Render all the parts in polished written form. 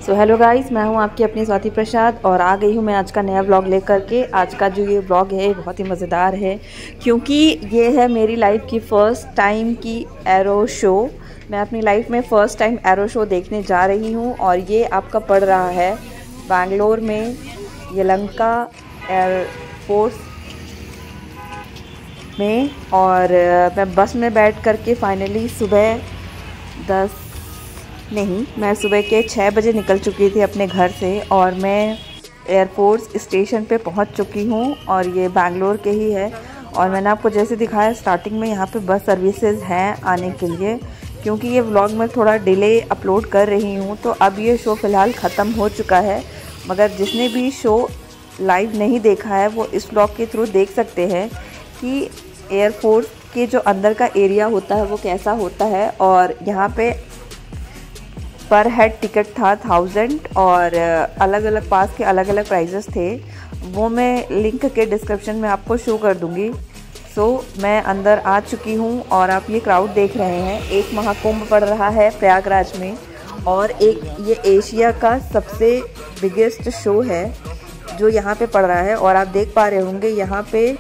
Hello guys, मैं हूं आपकी अपनी स्वाति प्रसाद और आ गई हूं मैं आज का नया व्लॉग लेकर के। आज का जो ये व्लॉग है बहुत ही मज़ेदार है क्योंकि ये है मेरी लाइफ की फ़र्स्ट टाइम की एरो शो। मैं अपनी लाइफ में फ़र्स्ट टाइम एरो शो देखने जा रही हूं और ये आपका पड़ रहा है बैंगलोर में यलहंका एयरपोर्ट में। और मैं बस में बैठ करके फाइनली मैं सुबह के 6 बजे निकल चुकी थी अपने घर से और मैं एयरपोर्ट स्टेशन पे पहुंच चुकी हूं और ये बैंगलोर के ही है। और मैंने आपको जैसे दिखाया स्टार्टिंग में, यहाँ पे बस सर्विसेज हैं आने के लिए। क्योंकि ये व्लॉग में थोड़ा डिले अपलोड कर रही हूं तो अब ये शो फ़िलहाल ख़त्म हो चुका है, मगर जिसने भी शो लाइव नहीं देखा है वो इस व्लॉग के थ्रू देख सकते हैं कि एयरपोर्ट के जो अंदर का एरिया होता है वो कैसा होता है। और यहाँ पे पर हेड टिकट था 1000 और अलग अलग पास के अलग अलग प्राइजेस थे। वो मैं लिंक के डिस्क्रिप्शन में आपको शो कर दूंगी। मैं अंदर आ चुकी हूँ और आप ये क्राउड देख रहे हैं। एक महाकुंभ पड़ रहा है प्रयागराज में और एक ये एशिया का सबसे बिगेस्ट शो है जो यहाँ पे पड़ रहा है। और आप देख पा रहे होंगे यहाँ पे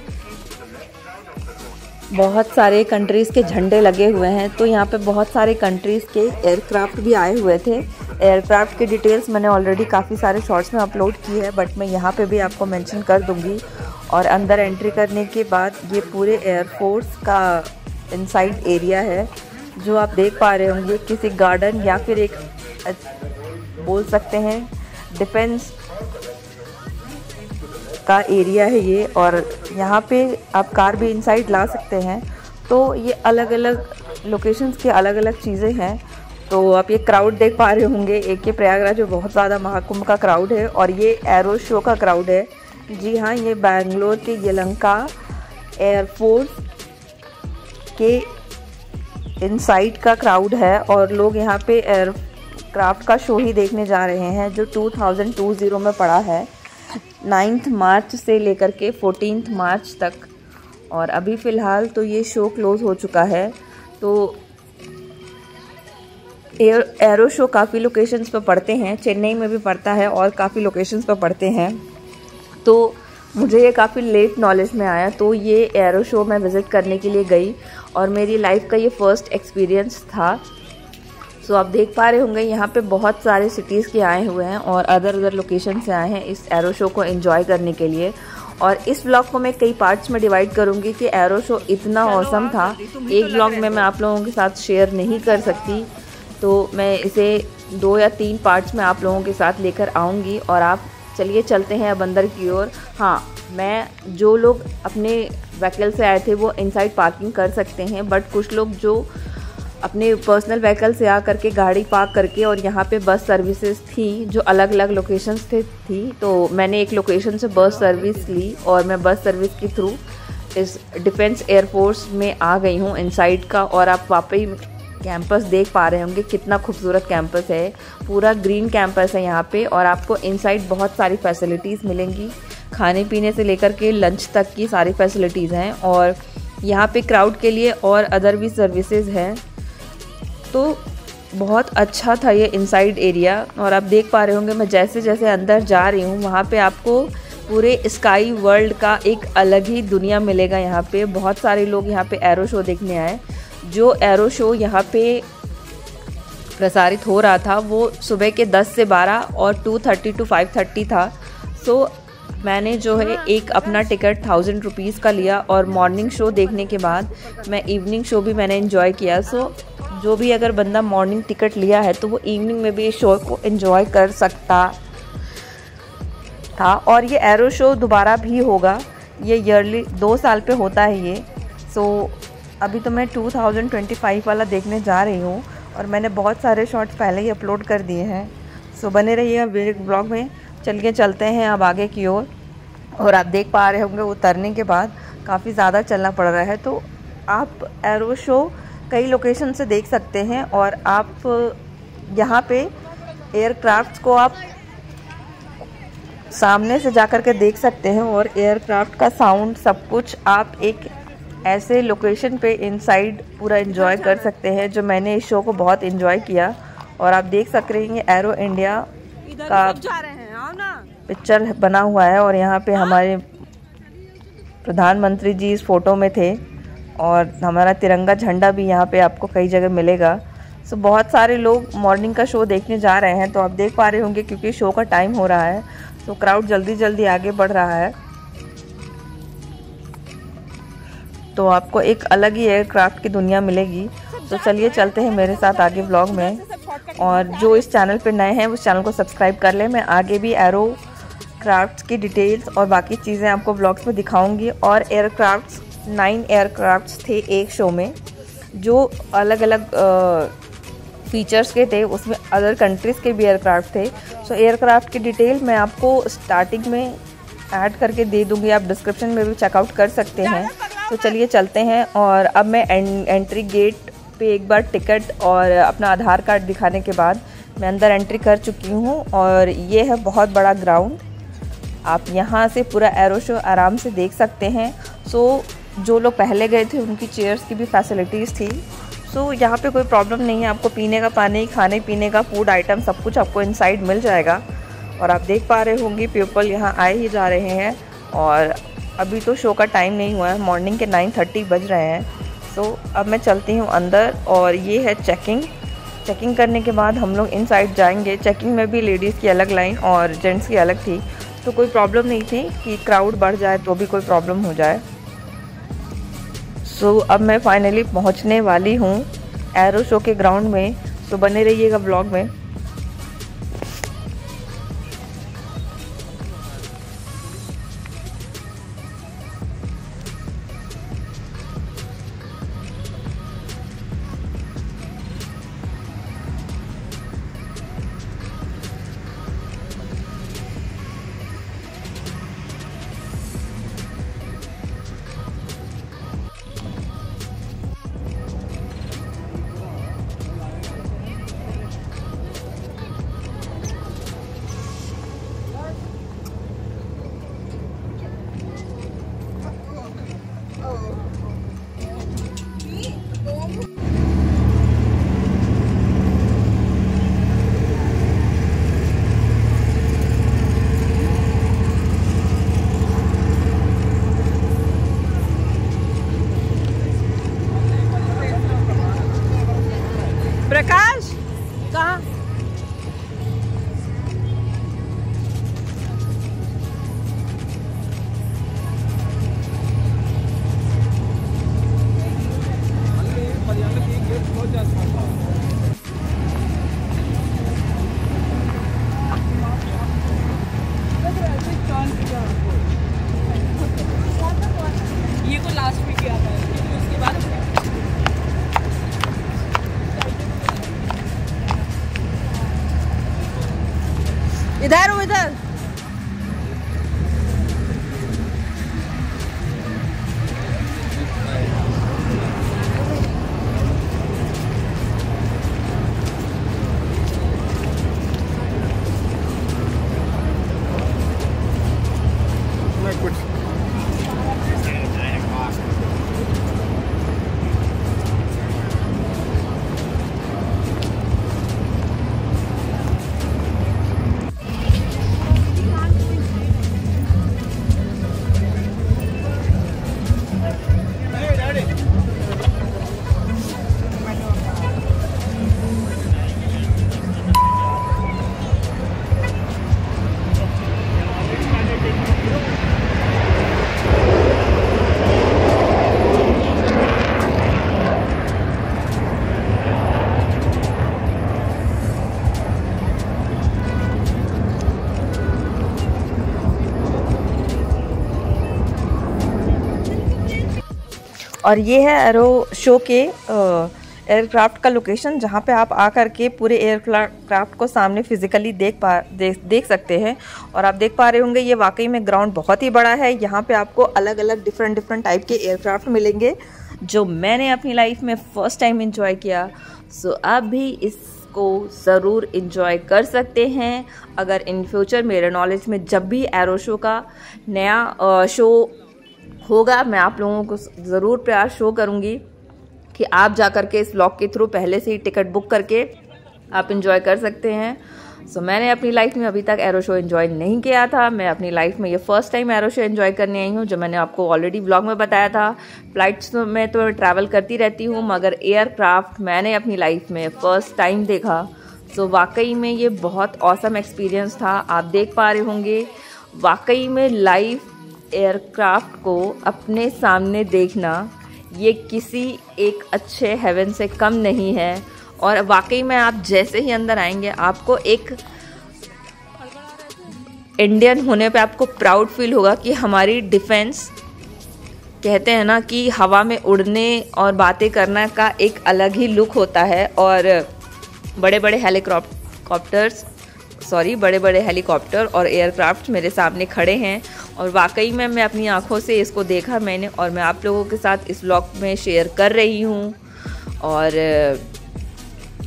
बहुत सारे कंट्रीज़ के झंडे लगे हुए हैं। तो यहाँ पे बहुत सारे कंट्रीज़ के एयरक्राफ्ट भी आए हुए थे। एयरक्राफ्ट की डिटेल्स मैंने ऑलरेडी काफ़ी सारे शॉर्ट्स में अपलोड की है, बट मैं यहाँ पे भी आपको मेंशन कर दूँगी। और अंदर एंट्री करने के बाद ये पूरे एयरफोर्स का इनसाइड एरिया है जो आप देख पा रहे होंगे। किसी गार्डन या फिर एक बोल सकते हैं डिफेंस का एरिया है ये। और यहाँ पे आप कार भी इनसाइड ला सकते हैं। तो ये अलग अलग लोकेशंस के अलग अलग चीज़ें हैं। तो आप ये क्राउड देख पा रहे होंगे। एक ये प्रयागराज में बहुत ज़्यादा महाकुंभ का क्राउड है और ये एरो शो का क्राउड है। जी हाँ, ये बैंगलोर के यलहंका एयरपोर्ट के इनसाइड का क्राउड है और लोग यहाँ पे एयरक्राफ्ट का शो ही देखने जा रहे हैं जो 2020 में पड़ा है 9 मार्च से लेकर के 14 मार्च तक। और अभी फ़िलहाल तो ये शो क्लोज़ हो चुका है। तो एरो शो काफ़ी लोकेशंस पर पड़ते हैं, चेन्नई में भी पड़ता है और काफ़ी लोकेशंस पर पड़ते हैं। तो मुझे ये काफ़ी लेट नॉलेज में आया, तो ये एरो शो मैं विज़िट करने के लिए गई और मेरी लाइफ का ये फ़र्स्ट एक्सपीरियंस था। आप देख पा रहे होंगे यहाँ पे बहुत सारे सिटीज़ के आए हुए हैं और अदर लोकेशन से आए हैं इस एरो शो को एंजॉय करने के लिए। और इस व्लॉग को मैं कई पार्ट्स में डिवाइड करूँगी कि एरो शो इतना ऑसम था, एक व्लॉग में मैं आप लोगों के साथ शेयर नहीं कर सकती। तो मैं इसे 2 या 3 पार्ट्स में आप लोगों के साथ लेकर आऊँगी। और आप चलिए चलते हैं अब अंदर की ओर। हाँ, मैं जो लोग अपने व्हीकल से आए थे वो इनसाइड पार्किंग कर सकते हैं, बट कुछ लोग जो अपने पर्सनल व्हीकल से आ करके गाड़ी पार्क करके और यहाँ पे बस सर्विसेज थी जो अलग अलग लोकेशंस थी। तो मैंने एक लोकेशन से बस सर्विस ली और मैं बस सर्विस के थ्रू इस डिफेंस एयरफोर्स में आ गई हूँ इनसाइड का। और आप वाकई कैंपस देख पा रहे होंगे, कितना खूबसूरत कैंपस है। पूरा ग्रीन कैंपस है यहाँ पे और आपको इनसाइड बहुत सारी फैसिलिटीज़ मिलेंगी, खाने पीने से लेकर के लंच तक की सारी फैसिलिटीज़ हैं। और यहाँ पे क्राउड के लिए और अदर भी सर्विसेज हैं। तो बहुत अच्छा था ये इनसाइड एरिया। और आप देख पा रहे होंगे मैं जैसे जैसे अंदर जा रही हूँ वहाँ पे आपको पूरे स्काई वर्ल्ड का एक अलग ही दुनिया मिलेगा। यहाँ पे बहुत सारे लोग यहाँ पे एरो शो देखने आए। जो एरो शो यहाँ पे प्रसारित हो रहा था वो सुबह के 10 से 12 और 2:30 to 5:30 था। मैंने जो है एक अपना टिकट 1000 रुपीज़ का लिया और मॉर्निंग शो देखने के बाद मैं इवनिंग शो भी मैंने एंजॉय किया। जो भी अगर बंदा मॉर्निंग टिकट लिया है तो वो इवनिंग में भी इस शो को एंजॉय कर सकता था। और ये एरो शो दोबारा भी होगा, ये ईयरली 2 साल पे होता है ये। अभी तो मैं 2025 वाला देखने जा रही हूँ और मैंने बहुत सारे शॉर्ट्स पहले ही अपलोड कर दिए हैं। बने रहिएगा व्लॉग में। चलिए चलते हैं अब आगे की ओर। और आप देख पा रहे होंगे उतरने के बाद काफ़ी ज़्यादा चलना पड़ रहा है। तो आप एरो शो कई लोकेशन से देख सकते हैं और आप यहाँ पे एयरक्राफ्ट को आप सामने से जाकर के देख सकते हैं और एयरक्राफ्ट का साउंड सब कुछ आप एक ऐसे लोकेशन पे इनसाइड पूरा एंजॉय कर सकते हैं जो मैंने इस शो को बहुत एंजॉय किया। और आप देख सक रहे हैं एरो इंडिया का पिक्चर बना हुआ है और यहाँ पे हमारे प्रधानमंत्री जी इस फोटो में थे और हमारा तिरंगा झंडा भी यहाँ पे आपको कई जगह मिलेगा। सो बहुत सारे लोग मॉर्निंग का शो देखने जा रहे हैं, तो आप देख पा रहे होंगे क्योंकि शो का टाइम हो रहा है तो क्राउड जल्दी जल्दी आगे बढ़ रहा है। तो आपको एक अलग ही एयरक्राफ्ट की दुनिया मिलेगी। तो चलिए चलते हैं मेरे साथ आगे व्लॉग में, और जो इस चैनल पे नए हैं उस चैनल को सब्सक्राइब कर लें। मैं आगे भी एरो क्राफ्ट्स की डिटेल्स और बाकी चीज़ें आपको व्लॉग्स में दिखाऊंगी। और एयरक्राफ्ट्स 9 एयरक्राफ्ट्स थे एक शो में, जो अलग अलग फीचर्स के थे, उसमें अदर कंट्रीज़ के भी एयरक्राफ्ट थे। सो एयरक्राफ्ट की डिटेल मैं आपको स्टार्टिंग में ऐड करके दे दूँगी, आप डिस्क्रिप्शन में भी चेकआउट कर सकते हैं। तो चलिए चलते हैं। और अब मैं एंट्री गेट पे एक बार टिकट और अपना आधार कार्ड दिखाने के बाद मैं अंदर एंट्री कर चुकी हूँ। और ये है बहुत बड़ा ग्राउंड, आप यहाँ से पूरा एरो शो आराम से देख सकते हैं। सो जो लोग पहले गए थे उनकी चेयर्स की भी फैसिलिटीज़ थी। सो यहाँ पे कोई प्रॉब्लम नहीं है, आपको पीने का पानी, खाने पीने का फूड आइटम सब कुछ आपको इनसाइड मिल जाएगा। और आप देख पा रहे होंगे पीपल यहाँ आए ही जा रहे हैं। और अभी तो शो का टाइम नहीं हुआ है, मॉर्निंग के 9:30 बज रहे हैं। सो अब मैं चलती हूँ अंदर, और ये है चेकिंग करने के बाद हम लोग इनसाइड जाएंगे। चेकिंग में भी लेडीज़ की अलग लाइन और जेंट्स की अलग थी, तो कोई प्रॉब्लम नहीं थी कि क्राउड बढ़ जाए तो भी कोई प्रॉब्लम हो जाए। सो अब मैं फाइनली पहुंचने वाली हूं एरो शो के ग्राउंड में। सो बने रहिएगा ब्लॉग में। प्रकाश कहाँ? ये को लास्ट में किया था, उसके बाद इधर हो, इधर और ये है एरो शो के एयरक्राफ्ट का लोकेशन, जहाँ पे आप आकर के पूरे एयरक्राफ्ट को सामने फिजिकली देख सकते हैं। और आप देख पा रहे होंगे ये वाकई में ग्राउंड बहुत ही बड़ा है। यहाँ पे आपको अलग अलग डिफरेंट टाइप के एयरक्राफ्ट मिलेंगे, जो मैंने अपनी लाइफ में फ़र्स्ट टाइम एंजॉय किया। सो आप भी इसको ज़रूर एंजॉय कर सकते हैं। अगर इन फ्यूचर मेरे नॉलेज में जब भी एरो शो का नया शो होगा, मैं आप लोगों को ज़रूर प्रयास शो करूँगी कि आप जा कर के इस व्लॉग के थ्रू पहले से ही टिकट बुक करके आप इंजॉय कर सकते हैं। सो मैंने अपनी लाइफ में अभी तक एरो शो एंजॉय नहीं किया था। मैं अपनी लाइफ में ये first time arrow show enjoy करने आई हूँ, जो मैंने आपको ऑलरेडी ब्लॉग में बताया था। फ्लाइट्स में तो मैं ट्रैवल करती रहती हूँ, मगर एयरक्राफ्ट मैंने अपनी लाइफ में फ़र्स्ट टाइम देखा। सो वाकई में ये बहुत ऑसम एक्सपीरियंस था। आप देख पा रहे होंगे, वाकई में लाइव एयरक्राफ्ट को अपने सामने देखना ये किसी एक अच्छे हेवन से कम नहीं है। और वाकई में आप जैसे ही अंदर आएंगे, आपको एक इंडियन होने पे आपको प्राउड फील होगा कि हमारी डिफेंस, कहते हैं ना कि हवा में उड़ने और बातें करना का एक अलग ही लुक होता है। और बड़े बड़े हेलीकॉप्टर और एयरक्राफ्ट मेरे सामने खड़े हैं और वाकई में मैं अपनी आंखों से इसको देखा मैंने, और मैं आप लोगों के साथ इस व्लॉग में शेयर कर रही हूँ। और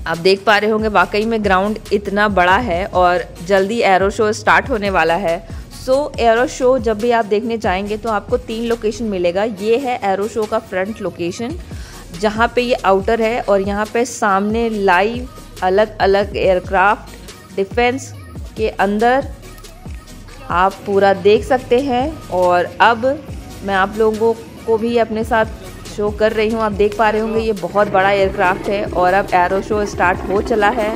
आप देख पा रहे होंगे वाकई में ग्राउंड इतना बड़ा है और जल्दी एरो शो स्टार्ट होने वाला है। सो एरो शो जब भी आप देखने जाएंगे तो आपको 3 लोकेशन मिलेगा। ये है एरो शो का फ्रंट लोकेशन, जहाँ पे ये आउटर है, और यहाँ पे सामने लाइव अलग अलग एयरक्राफ्ट डिफेंस के अंदर आप पूरा देख सकते हैं। और अब मैं आप लोगों को भी अपने साथ शो कर रही हूँ। आप देख पा रहे होंगे ये बहुत बड़ा एयरक्राफ्ट है और अब एरो शो स्टार्ट हो चला है।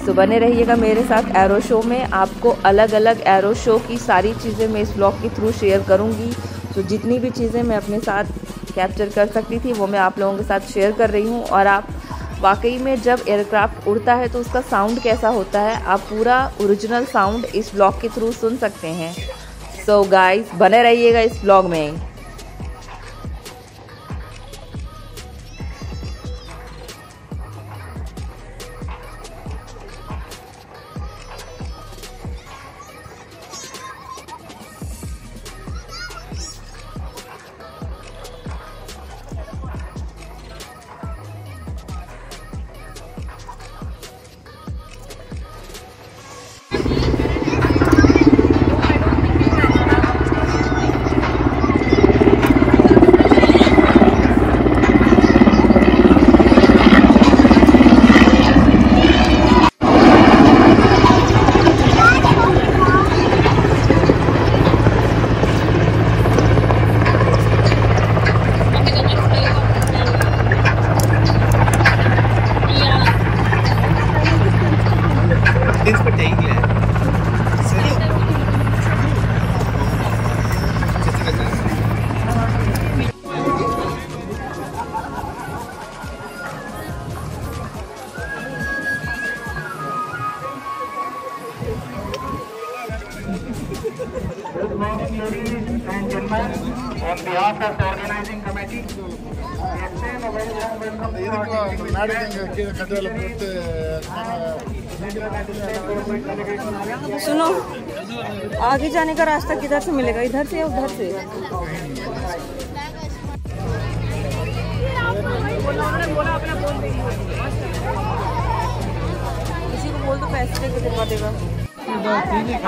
सो बने रहिएगा मेरे साथ एरो शो में। आपको अलग अलग एरो शो की सारी चीज़ें मैं इस ब्लॉग के थ्रू शेयर करूँगी। तो जितनी भी चीज़ें मैं अपने साथ कैप्चर कर सकती थी वो मैं आप लोगों के साथ शेयर कर रही हूँ। और आप वाकई में जब एयरक्राफ्ट उड़ता है तो उसका साउंड कैसा होता है, आप पूरा ओरिजिनल साउंड इस ब्लॉग के थ्रू सुन सकते हैं। सो गाइस बने रहिएगा इस ब्लॉग में। Good morning, ladies and gentlemen. On behalf of the organizing committee, we extend a very warm welcome to our सुनो, आगे जाने का रास्ता किधर से मिलेगा? इधर से या उधर से? किसी को बोल दो पैसे देके दिलवा देगा।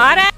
आ रहा है।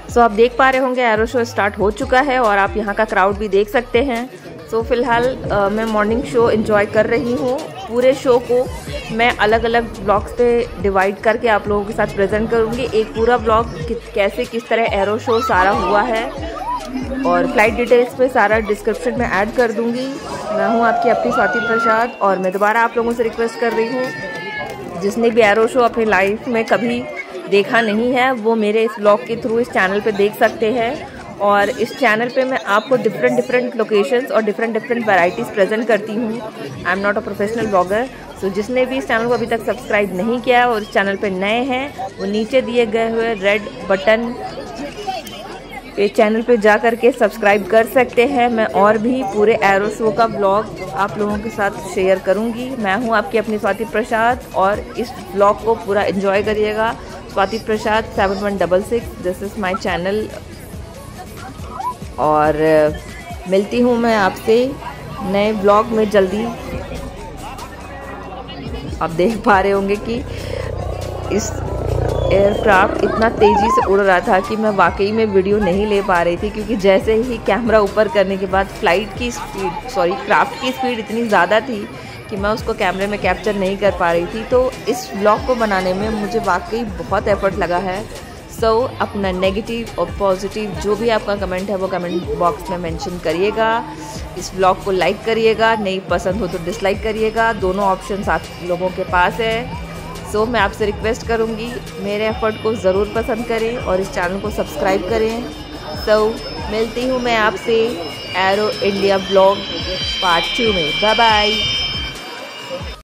सो आप देख पा रहे होंगे एरो शो स्टार्ट हो चुका है और आप यहाँ का क्राउड भी देख सकते हैं। सो फिलहाल मैं मॉर्निंग शो एंजॉय कर रही हूँ। पूरे शो को मैं अलग अलग ब्लॉग्स पे डिवाइड करके आप लोगों के साथ प्रेजेंट करूँगी। एक पूरा ब्लॉग कैसे किस तरह एरो शो सारा हुआ है और फ्लाइट डिटेल्स पे सारा डिस्क्रिप्शन में ऐड कर दूँगी। मैं हूँ आपकी अपनी स्वाति प्रसाद और मैं दोबारा आप लोगों से रिक्वेस्ट कर रही हूँ, जिसने भी एरो शो अपनी लाइफ में कभी देखा नहीं है वो मेरे इस ब्लॉग के थ्रू इस चैनल पे देख सकते हैं। और इस चैनल पे मैं आपको डिफरेंट लोकेशंस और डिफरेंट वैराइटीज़ प्रेजेंट करती हूँ। I am not a professional blogger. So जिसने भी इस चैनल को अभी तक सब्सक्राइब नहीं किया और इस चैनल पे नए हैं वो नीचे दिए गए हुए रेड बटन पे चैनल पे जा करके सब्सक्राइब कर सकते हैं। मैं और भी पूरे एरो शो का ब्लॉग आप लोगों के साथ शेयर करूँगी। मैं हूँ आपकी अपनी स्वाति प्रसाद और इस ब्लॉग को पूरा एंजॉय करिएगा। स्वाति प्रसाद 7166 दिस इज़ माई चैनल। और मिलती हूँ मैं आपसे नए ब्लॉग में जल्दी। आप देख पा रहे होंगे कि इस एयरक्राफ्ट इतना तेज़ी से उड़ रहा था कि मैं वाकई में वीडियो नहीं ले पा रही थी, क्योंकि जैसे ही कैमरा ऊपर करने के बाद क्राफ्ट की स्पीड इतनी ज़्यादा थी कि मैं उसको कैमरे में कैप्चर नहीं कर पा रही थी। तो इस ब्लॉग को बनाने में मुझे वाकई बहुत एफर्ट लगा है। सो अपना नेगेटिव और पॉजिटिव जो भी आपका कमेंट है वो कमेंट बॉक्स में मेंशन करिएगा। इस ब्लॉग को लाइक करिएगा, नहीं पसंद हो तो डिसलाइक करिएगा, दोनों ऑप्शंस आप लोगों के पास है। सो मैं आपसे रिक्वेस्ट करूँगी मेरे एफर्ट को ज़रूर पसंद करें और इस चैनल को सब्सक्राइब करें। सो मिलती हूँ मैं आपसे एरो इंडिया ब्लॉग पार्ट 2 में। Bye bye.